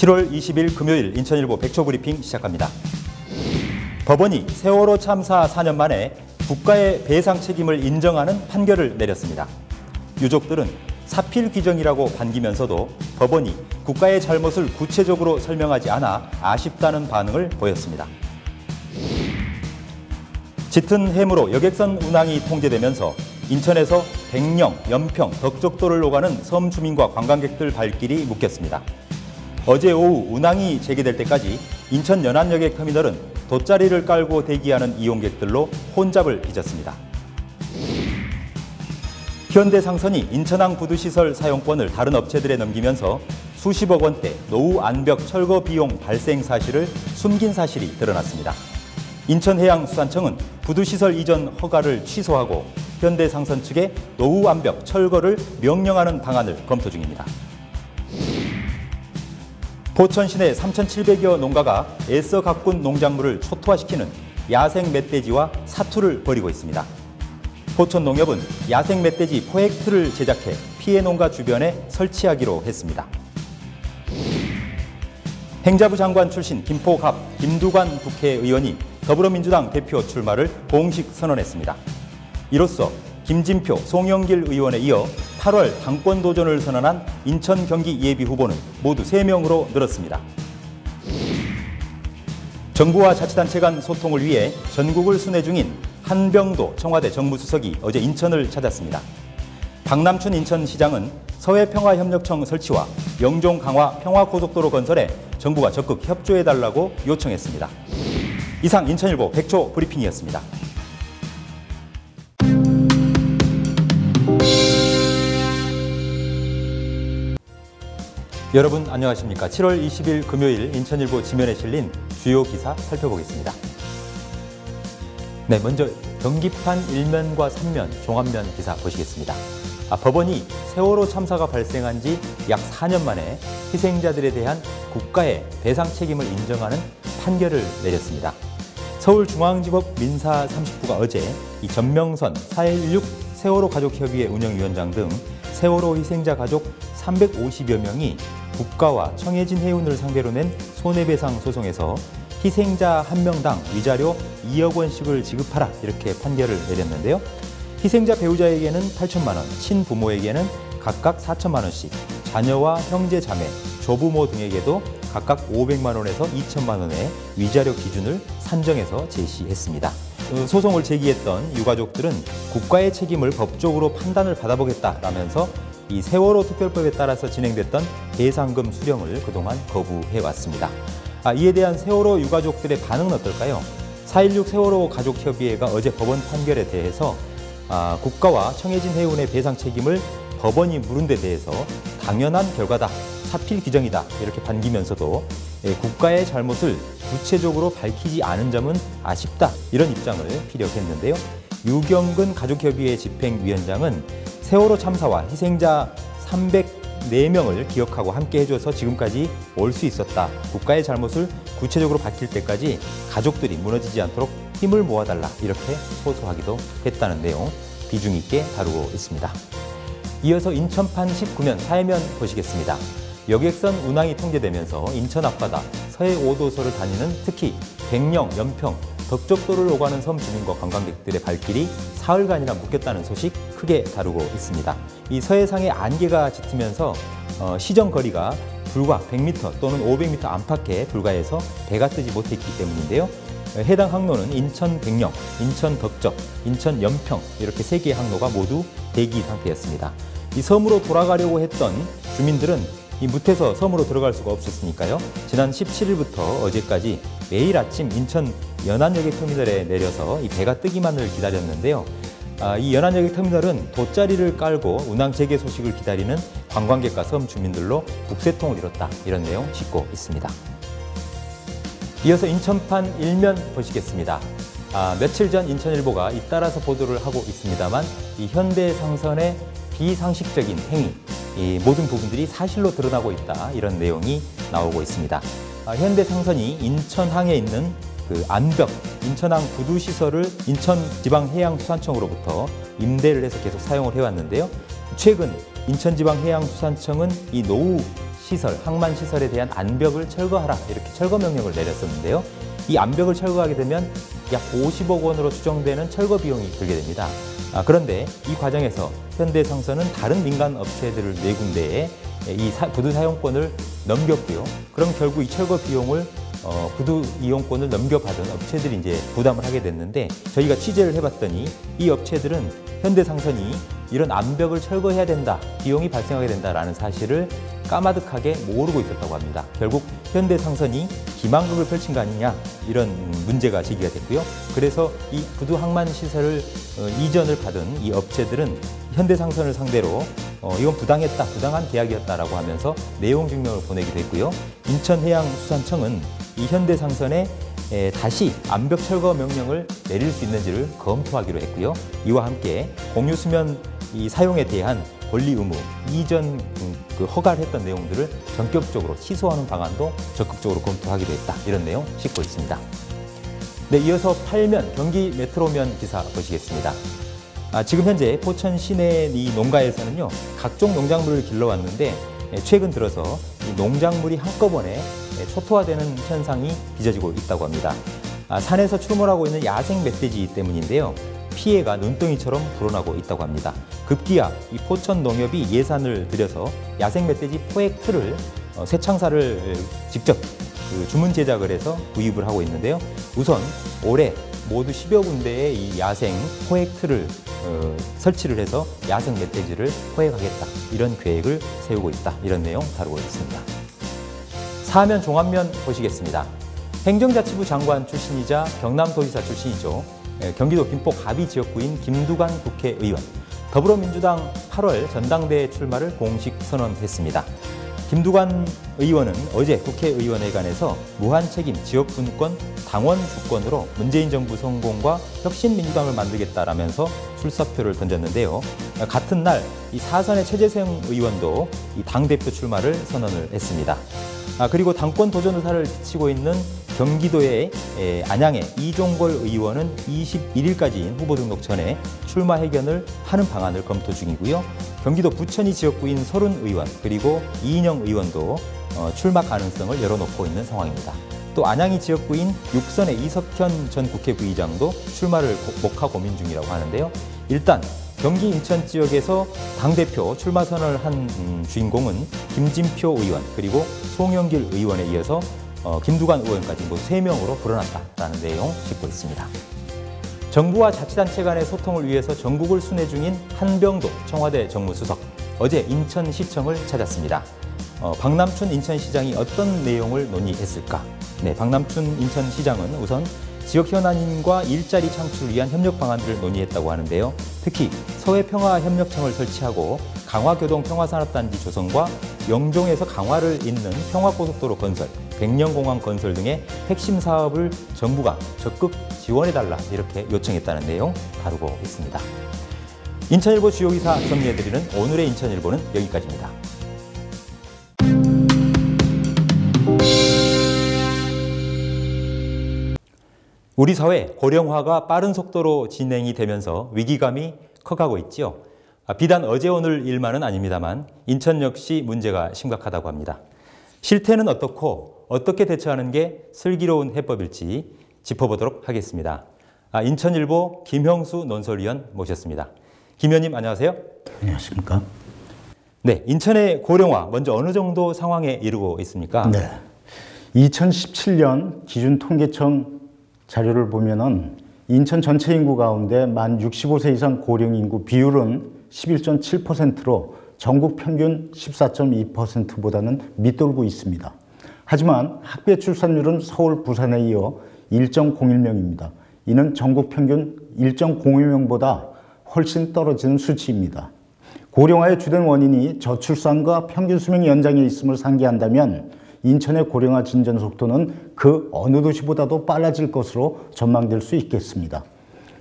7월 20일 금요일 인천일보 백초브리핑 시작합니다. 법원이 세월호 참사 4년 만에 국가의 배상 책임을 인정하는 판결을 내렸습니다. 유족들은 사필 규정이라고 반기면서도 법원이 국가의 잘못을 구체적으로 설명하지 않아 아쉽다는 반응을 보였습니다. 짙은 해무로 여객선 운항이 통제되면서 인천에서 백령, 연평, 덕적도를 오가는 섬 주민과 관광객들 발길이 묶였습니다. 어제 오후 운항이 재개될 때까지 인천 연안여객 터미널은 돗자리를 깔고 대기하는 이용객들로 혼잡을 빚었습니다. 현대상선이 인천항 부두시설 사용권을 다른 업체들에 넘기면서 수십억 원대 노후 안벽 철거 비용 발생 사실을 숨긴 사실이 드러났습니다. 인천해양수산청은 부두시설 이전 허가를 취소하고 현대상선 측에 노후 안벽 철거를 명령하는 방안을 검토 중입니다. 포천 시내 3,700여 농가가 애써 가꾼 농작물을 초토화시키는 야생 멧돼지와 사투를 벌이고 있습니다. 포천 농협은 야생 멧돼지 포획틀을 제작해 피해 농가 주변에 설치하기로 했습니다. 행자부 장관 출신 김포갑 김두관 국회의원이 더불어민주당 대표 출마를 공식 선언했습니다. 이로써 김진표, 송영길 의원에 이어 8월 당권 도전을 선언한 인천 경기 예비 후보는 모두 3명으로 늘었습니다. 정부와 자치단체 간 소통을 위해 전국을 순회 중인 한병도 청와대 정무수석이 어제 인천을 찾았습니다. 박남춘 인천시장은 서해평화협력청 설치와 영종 강화 평화고속도로 건설에 정부가 적극 협조해달라고 요청했습니다. 이상 인천일보 백초 브리핑이었습니다. 여러분 안녕하십니까? 7월 20일 금요일 인천일보 지면에 실린 주요 기사 살펴보겠습니다. 네, 먼저 경기판 1면과 3면 종합면 기사 보시겠습니다. 법원이 세월호 참사가 발생한 지 약 4년 만에 희생자들에 대한 국가의 배상 책임을 인정하는 판결을 내렸습니다. 서울중앙지법 민사 30부가 어제 이 전명선 4.16 세월호 가족협의회 운영위원장 등 세월호 희생자 가족 350여 명이 국가와 청해진 해운을 상대로 낸 손해배상 소송에서 희생자 1명당 위자료 2억 원씩을 지급하라 이렇게 판결을 내렸는데요. 희생자 배우자에게는 8천만 원, 친부모에게는 각각 4천만 원씩, 자녀와 형제, 자매, 조부모 등에게도 각각 500만 원에서 2천만 원의 위자료 기준을 산정해서 제시했습니다. 소송을 제기했던 유가족들은 국가의 책임을 법적으로 판단을 받아보겠다라면서 이 세월호 특별법에 따라서 진행됐던 배상금 수령을 그동안 거부해왔습니다. 이에 대한 세월호 유가족들의 반응은 어떨까요? 4.16 세월호 가족협의회가 어제 법원 판결에 대해서 국가와 청해진 해운의 배상 책임을 법원이 물은 데 대해서 당연한 결과다, 사필 규정이다 이렇게 반기면서도 국가의 잘못을 구체적으로 밝히지 않은 점은 아쉽다 이런 입장을 피력했는데요. 유경근 가족협의회 집행위원장은 세월호 참사와 희생자 304명을 기억하고 함께 해줘서 지금까지 올 수 있었다. 국가의 잘못을 구체적으로 밝힐 때까지 가족들이 무너지지 않도록 힘을 모아달라 이렇게 호소하기도 했다는 내용 비중 있게 다루고 있습니다. 이어서 인천판 19면 사회면 보시겠습니다. 여객선 운항이 통제되면서 인천 앞바다 서해 5도서를 다니는 특히 백령, 연평, 덕적도를 오가는 섬 주민과 관광객들의 발길이 사흘간이나 묶였다는 소식 크게 다루고 있습니다. 이 서해상의 안개가 짙으면서 시정 거리가 불과 100m 또는 500m 안팎에 불과해서 배가 뜨지 못했기 때문인데요. 해당 항로는 인천 백령, 인천 덕적, 인천 연평 이렇게 3개의 항로가 모두 대기 상태였습니다. 이 섬으로 돌아가려고 했던 주민들은 이 무태서 섬으로 들어갈 수가 없었으니까요. 지난 17일부터 어제까지 매일 아침 인천 연안여객 터미널에 내려서 이 배가 뜨기만을 기다렸는데요. 이 연안여객 터미널은 돗자리를 깔고 운항 재개 소식을 기다리는 관광객과 섬 주민들로 북새통을 이뤘다 이런 내용 싣고 있습니다. 이어서 인천판 1면 보시겠습니다. 며칠 전 인천일보가 잇따라서 보도를 하고 있습니다만 이 현대상선의 비상식적인 행위, 이 모든 부분들이 사실로 드러나고 있다 이런 내용이 나오고 있습니다. 현대상선이 인천항에 있는 그 안벽, 인천항 부두시설을 인천지방해양수산청으로부터 임대를 해서 계속 사용을 해왔는데요. 최근 인천지방해양수산청은 이 노후 시설, 항만 시설에 대한 암벽을 철거하라 이렇게 철거 명령을 내렸었는데요. 이 암벽을 철거하게 되면 약 50억 원으로 추정되는 철거 비용이 들게 됩니다. 그런데 이 과정에서 현대상선은 다른 민간 업체들을 4군데에 이 구두 사용권을 넘겼고요. 그럼 결국 이 철거 비용을 구두 이용권을 넘겨받은 업체들이 이제 부담을 하게 됐는데, 저희가 취재를 해봤더니 이 업체들은 현대상선이 이런 암벽을 철거해야 된다, 비용이 발생하게 된다라는 사실을 까마득하게 모르고 있었다고 합니다. 결국 현대상선이 기만극을 펼친 거 아니냐, 이런 문제가 제기가 됐고요. 그래서 이 구두 항만 시설을 이전을 받은 이 업체들은 현대상선을 상대로 이건 부당했다, 부당한 계약이었다라고 하면서 내용 증명을 보내기도 했고요. 인천해양수산청은 이 현대상선에 다시 암벽 철거 명령을 내릴 수 있는지를 검토하기로 했고요. 이와 함께 공유수면 이 사용에 대한 권리 의무, 이전 허가를 했던 내용들을 전격적으로 취소하는 방안도 적극적으로 검토하기로 했다, 이런 내용 싣고 있습니다. 네, 이어서 8면 경기 메트로면 기사 보시겠습니다. 지금 현재 포천 시내 이 농가에서는요, 각종 농작물을 길러왔는데 최근 들어서 이 농작물이 한꺼번에 초토화되는 현상이 빚어지고 있다고 합니다. 산에서 출몰하고 있는 야생 멧돼지 때문인데요. 피해가 눈덩이처럼 불어나고 있다고 합니다. 급기야 이 포천 농협이 예산을 들여서 야생 멧돼지 포획 틀을 쇠창살을 직접 주문 제작을 해서 구입을 하고 있는데요. 우선 올해 모두 10여 군데의 이 야생 포획 틀을 설치를 해서 야생 멧돼지를 포획하겠다, 이런 계획을 세우고 있다, 이런 내용 다루고 있습니다. 사면 종합면 보시겠습니다. 행정자치부 장관 출신이자 경남도지사 출신이죠. 경기도 김포 가비 지역구인 김두관 국회의원, 더불어민주당 8월 전당대회 출마를 공식 선언했습니다. 김두관 의원은 어제 국회의원회관에서 무한책임 지역분권 당원 주권으로 문재인 정부 성공과 혁신민주당을 만들겠다라면서 출사표를 던졌는데요. 같은 날 이 사선의 최재성 의원도 이 당대표 출마를 선언을 했습니다. 그리고 당권 도전 의사를 비치고 있는 경기도의 안양의 이종걸 의원은 21일까지인 후보 등록 전에 출마 회견을 하는 방안을 검토 중이고요. 경기도 부천이 지역구인 서른 의원, 그리고 이인영 의원도 출마 가능성을 열어놓고 있는 상황입니다. 또 안양이 지역구인 육선의 이석현 전 국회 부의장도 출마를 목하 고민 중이라고 하는데요. 일단 경기 인천 지역에서 당대표 출마 선언을 한 주인공은 김진표 의원, 그리고 송영길 의원에 이어서 김두관 의원까지 모두 3명으로 불어났다라는 내용 싣고 있습니다. 정부와 자치단체 간의 소통을 위해서 전국을 순회 중인 한병도 청와대 정무수석, 어제 인천시청을 찾았습니다. 박남춘 인천시장이 어떤 내용을 논의했을까? 네, 박남춘 인천시장은 우선 지역 현안인과 일자리 창출을 위한 협력 방안들을 논의했다고 하는데요. 특히 서해평화협력청을 설치하고 강화교동평화산업단지 조성과 영종에서 강화를 잇는 평화고속도로 건설, 백령공항 건설 등의 핵심 사업을 정부가 적극 지원해달라, 이렇게 요청했다는 내용 다루고 있습니다. 인천일보 주요 기사 정리해드리는 오늘의 인천일보는 여기까지입니다. 우리 사회 고령화가 빠른 속도로 진행이 되면서 위기감이 커가고 있죠. 비단 어제 오늘 일만은 아닙니다만 인천 역시 문제가 심각하다고 합니다. 실태는 어떻고 어떻게 대처하는 게 슬기로운 해법일지 짚어보도록 하겠습니다. 인천일보 김형수 논설위원 모셨습니다. 김 의원님 안녕하세요. 안녕하십니까. 네, 인천의 고령화 먼저 어느 정도 상황에 이르고 있습니까? 네, 2017년 기준통계청 자료를 보면은 인천 전체 인구 가운데 만 65세 이상 고령 인구 비율은 11.7%로 전국 평균 14.2%보다는 밑돌고 있습니다. 하지만 학대 출산율은 서울, 부산에 이어 1.01명입니다. 이는 전국 평균 1.01명보다 훨씬 떨어지는 수치입니다. 고령화의 주된 원인이 저출산과 평균 수명 연장에 있음을 상기한다면 인천의 고령화 진전 속도는 그 어느 도시보다도 빨라질 것으로 전망될 수 있겠습니다.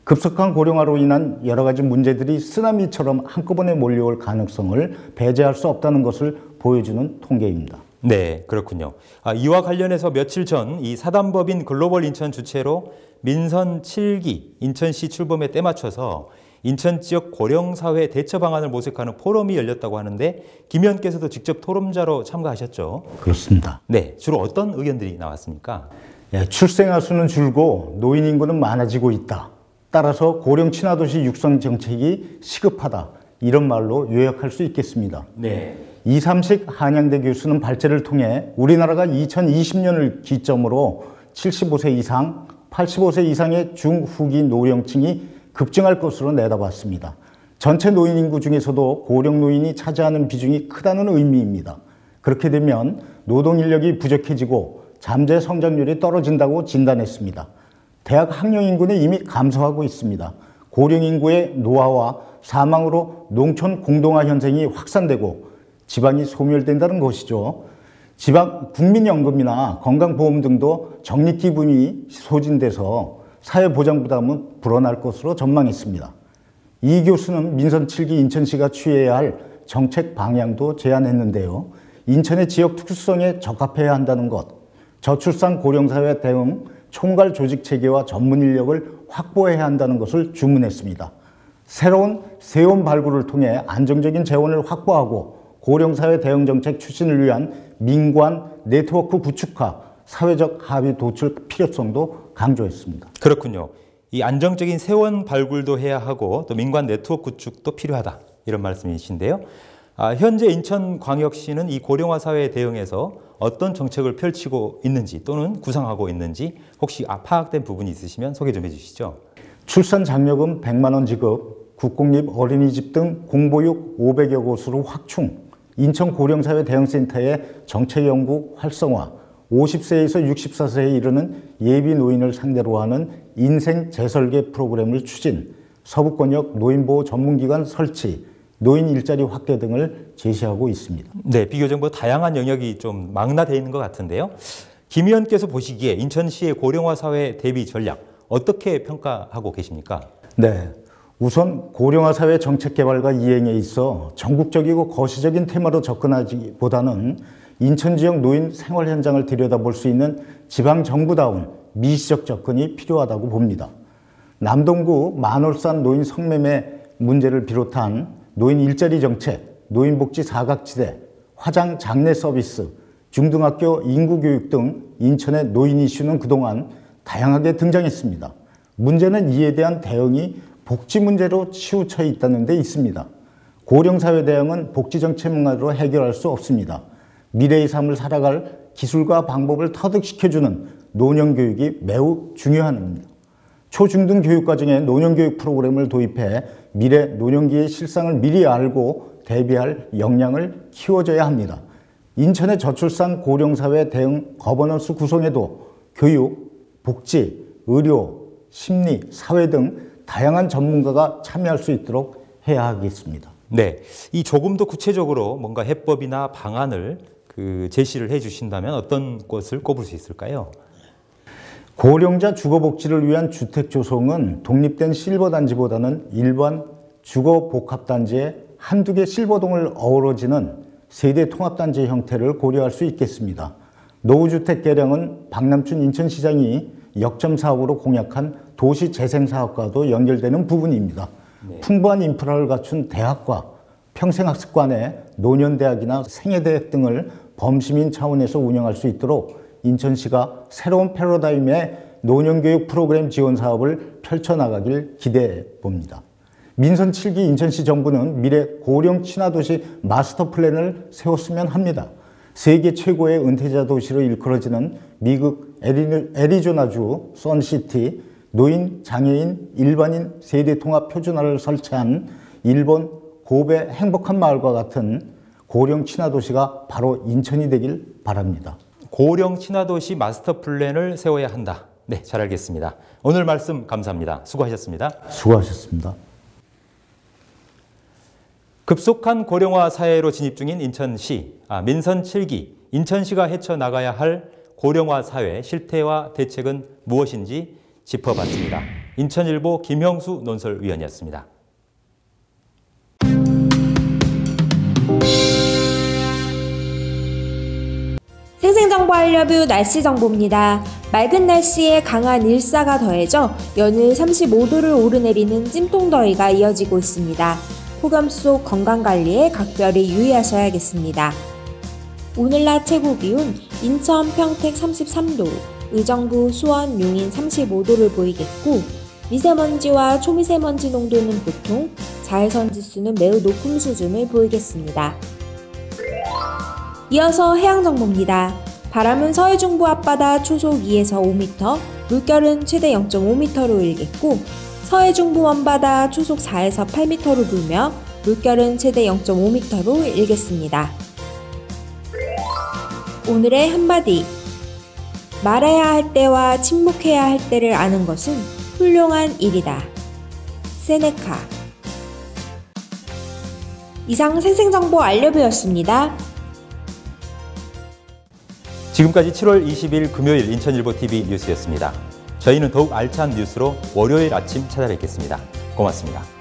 급속한 고령화로 인한 여러 가지 문제들이 쓰나미처럼 한꺼번에 몰려올 가능성을 배제할 수 없다는 것을 보여주는 통계입니다. 네, 그렇군요. 이와 관련해서 며칠 전 이 사단법인 글로벌 인천 주최로 민선 7기 인천시 출범에 때 맞춰서 인천 지역 고령사회 대처 방안을 모색하는 포럼이 열렸다고 하는데 김 의원께서도 직접 토론자로 참가하셨죠? 그렇습니다. 네, 주로 어떤 의견들이 나왔습니까? 출생아 수는 줄고 노인 인구는 많아지고 있다. 따라서 고령 친화도시 육성 정책이 시급하다. 이런 말로 요약할 수 있겠습니다. 네. 이삼식 한양대 교수는 발제를 통해 우리나라가 2020년을 기점으로 75세 이상, 85세 이상의 중후기 노령층이 급증할 것으로 내다봤습니다. 전체 노인 인구 중에서도 고령 노인이 차지하는 비중이 크다는 의미입니다. 그렇게 되면 노동 인력이 부족해지고 잠재 성장률이 떨어진다고 진단했습니다. 대학 학령 인구는 이미 감소하고 있습니다. 고령 인구의 노화와 사망으로 농촌 공동화 현상이 확산되고 지방이 소멸된다는 것이죠. 지방 국민연금이나 건강보험 등도 적립기금이 소진돼서 사회보장 부담은 불어날 것으로 전망했습니다. 이 교수는 민선 7기 인천시가 취해야 할 정책 방향도 제안했는데요. 인천의 지역 특수성에 적합해야 한다는 것, 저출산 고령사회 대응 총괄 조직 체계와 전문 인력을 확보해야 한다는 것을 주문했습니다. 새로운 세원 발굴을 통해 안정적인 재원을 확보하고 고령사회 대응 정책 추진을 위한 민관 네트워크 구축화, 사회적 합의 도출 필요성도 강조했습니다. 그렇군요. 이 안정적인 세원 발굴도 해야 하고 또 민관 네트워크 구축도 필요하다. 이런 말씀이신데요. 현재 인천광역시는 이 고령화 사회에 대응해서 어떤 정책을 펼치고 있는지 또는 구상하고 있는지 혹시 파악된 부분이 있으시면 소개 좀 해주시죠. 출산 장려금 100만 원 지급, 국공립 어린이집 등 공보육 500여 곳으로 확충, 인천 고령사회 대응센터의 정책연구 활성화, 50세에서 64세에 이르는 예비 노인을 상대로 하는 인생 재설계 프로그램을 추진, 서부권역 노인보호 전문기관 설치, 노인 일자리 확대 등을 제시하고 있습니다. 네, 비교적 다양한 영역이 좀 망라되어 있는 것 같은데요. 김 의원께서 보시기에 인천시의 고령화 사회 대비 전략 어떻게 평가하고 계십니까? 네, 우선 고령화 사회 정책 개발과 이행에 있어 전국적이고 거시적인 테마로 접근하기보다는 인천 지역 노인 생활 현장을 들여다볼 수 있는 지방정부다운 미시적 접근이 필요하다고 봅니다. 남동구 만월산 노인 성매매 문제를 비롯한 노인 일자리 정책, 노인복지 사각지대, 화장 장례 서비스, 중등학교 인구교육 등 인천의 노인 이슈는 그동안 다양하게 등장했습니다. 문제는 이에 대한 대응이 복지 문제로 치우쳐 있다는 데 있습니다. 고령사회 대응은 복지정책만으로 해결할 수 없습니다. 미래의 삶을 살아갈 기술과 방법을 터득시켜주는 노년교육이 매우 중요합니다. 초중등 교육과정에 노년교육 프로그램을 도입해 미래 노년기의 실상을 미리 알고 대비할 역량을 키워줘야 합니다. 인천의 저출산 고령사회 대응 거버넌스 구성에도 교육, 복지, 의료, 심리, 사회 등 다양한 전문가가 참여할 수 있도록 해야 하겠습니다. 네, 이 조금 더 구체적으로 뭔가 해법이나 방안을 제시를 해주신다면 어떤 것을 꼽을 수 있을까요? 고령자 주거복지를 위한 주택 조성은 독립된 실버단지보다는 일반 주거복합단지에 한두 개 실버동을 어우러지는 세대 통합단지 형태를 고려할 수 있겠습니다. 노후주택 개량은 박남춘 인천시장이 역점 사업으로 공약한 도시재생사업과도 연결되는 부분입니다. 네. 풍부한 인프라를 갖춘 대학과 평생학습관에 노년대학이나 생애대학 등을 범시민 차원에서 운영할 수 있도록 인천시가 새로운 패러다임의 노년교육 프로그램 지원 사업을 펼쳐나가길 기대해 봅니다. 민선 7기 인천시 정부는 미래 고령 친화도시 마스터 플랜을 세웠으면 합니다. 세계 최고의 은퇴자 도시로 일컬어지는 미국 애리조나주 선시티 노인, 장애인, 일반인 세대 통합 표준화를 설치한 일본 고베 행복한 마을과 같은 고령 친화도시가 바로 인천이 되길 바랍니다. 고령 친화도시 마스터 플랜을 세워야 한다. 네, 잘 알겠습니다. 오늘 말씀 감사합니다. 수고하셨습니다. 수고하셨습니다. 급속한 고령화 사회로 진입 중인 인천시, 민선 7기, 인천시가 헤쳐나가야 할 고령화 사회 실태와 대책은 무엇인지 짚어봤습니다. 인천일보 김형수 논설위원이었습니다. 생생정보 알려뷰 날씨 정보입니다. 맑은 날씨에 강한 일사가 더해져 연일 35도를 오르내리는 찜통더위가 이어지고 있습니다. 폭염 속 건강관리에 각별히 유의하셔야겠습니다. 오늘 낮 최고 기온 인천, 평택 33도, 의정부, 수원, 용인 35도를 보이겠고 미세먼지와 초미세먼지 농도는 보통, 자외선 지수는 매우 높은 수준을 보이겠습니다. 이어서 해양 정보입니다. 바람은 서해중부 앞바다 초속 2에서 5m, 물결은 최대 0.5m로 일겠고 서해중부 먼바다 초속 4에서 8m로 불며 물결은 최대 0.5m로 일겠습니다. 오늘의 한마디. 말해야 할 때와 침묵해야 할 때를 아는 것은 훌륭한 일이다. 세네카. 이상 생생정보 알려뷰였습니다. 지금까지 7월 20일 금요일 인천일보TV 뉴스였습니다. 저희는 더욱 알찬 뉴스로 월요일 아침 찾아뵙겠습니다. 고맙습니다.